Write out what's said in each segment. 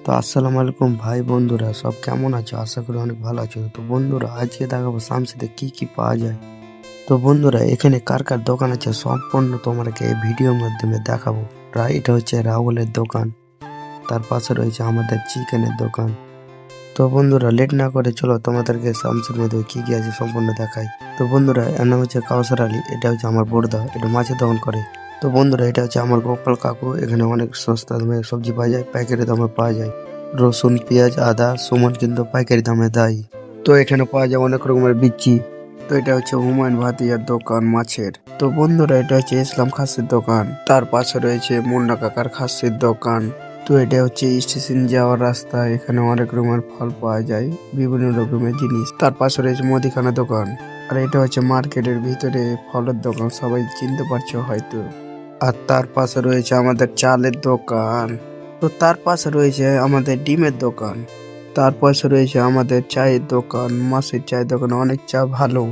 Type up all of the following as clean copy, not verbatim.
তো আসসালামু আলাইকুম ভাই বন্ধুরা, সব কেমন আছো? আশা করি অনেক ভালো আছো। তো বন্ধুরা, আজকে দেখাবো শামসিতে কি কি পাওয়া যায়। তো বন্ধুরা, এখানে কার কার দোকান আছে সম্পূর্ণ তোমাদেরকে এই ভিডিওর মাধ্যমে দেখাবো। এটা হচ্ছে রাহুলের দোকান, তার পাশে রয়েছে আমাদের চিকেনের দোকান। তো বন্ধুরা, লেট না করে চলো তোমাদেরকে শামসির মধ্যে কি কি আছে সম্পূর্ণ দেখাই। তো বন্ধুরা, এর নাম হচ্ছে কাউসার আলী, এটা হচ্ছে আমার বড়দা, এটা মাছের দোকান করে। তো বন্ধুরা, এটা হচ্ছে আমার গোপাল কাকু, এখানে অনেক সস্তা দামে সবজি পাওয়া যায়, পাইকারি দামে পাওয়া যায়। রসুন, পেঁয়াজ, আদা, সুমন কিন্তু পাইকারি দামে দেয়। তো এখানে পাওয়া যায় অনেক রকমের বিচি। তো এটা হচ্ছে হুমায়ুন ভাতিয়ার দোকান মাছের। তো বন্ধুরা, এটা হচ্ছে ইসলাম খাসির দোকান, তার পাশে রয়েছে মুন্না কাকার খাসির দোকান। তো এটা হচ্ছে স্টেশন যাওয়ার রাস্তা, এখানে অনেক রকমের ফল পাওয়া যায়, বিভিন্ন রকমের জিনিস। তার পাশে রয়েছে মুদিখানা দোকান। আর এটা হচ্ছে মার্কেটের ভিতরে ফলের দোকান, সবাই চিনতে পারছো হয়তো। আর তার পাশে রয়েছে আমাদের চালের দোকান। তো তার পাশে রয়েছে আমাদের ডিমের দোকান। তার পাশে রয়েছে আমাদের চায়ের দোকান, মাছের চায়ের দোকান, অনেক চা ভালো।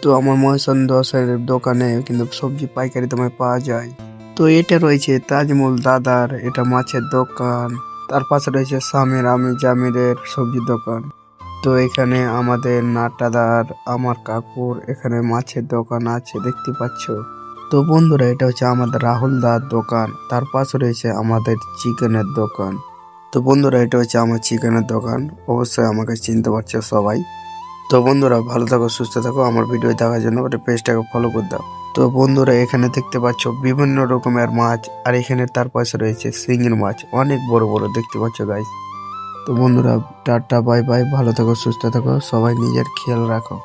তো আমার মহেশন দশের দোকানে কিন্তু সবজি পাইকারি দামে পাওয়া যায়। তো এটা রয়েছে তাজমুল দাদার, এটা মাছের দোকান। তার পাশে রয়েছে সামির আমি জামিরের সবজির দোকান। তো এখানে আমাদের নাটাদার, আমার কাকুর এখানে মাছের দোকান আছে, দেখতে পাচ্ছ। তো বন্ধুরা, এটা হচ্ছে আমাদের রাহুল দার দোকান, তার পাশে রয়েছে আমাদের চিকেনের দোকান। তো বন্ধুরা, এটা হচ্ছে আমার চিকেনের দোকান, অবশ্যই আমাকে চিনতে পারছো সবাই। তো বন্ধুরা, ভালো থাকো, সুস্থ থাকো, আমার ভিডিও দেখার জন্য ওটা পেজটাকে ফলো করে দাও। তো বন্ধুরা, এখানে দেখতে পাচ্ছ বিভিন্ন রকমের মাছ, আর এখানে তার পাশে রয়েছে শিঙির মাছ, অনেক বড় বড়, দেখতে পাচ্ছ গাইস। তো বন্ধুরা, টাটা বাই বাই, ভালো থাকো, সুস্থ থাকো, সবাই নিজের খেয়াল রাখো।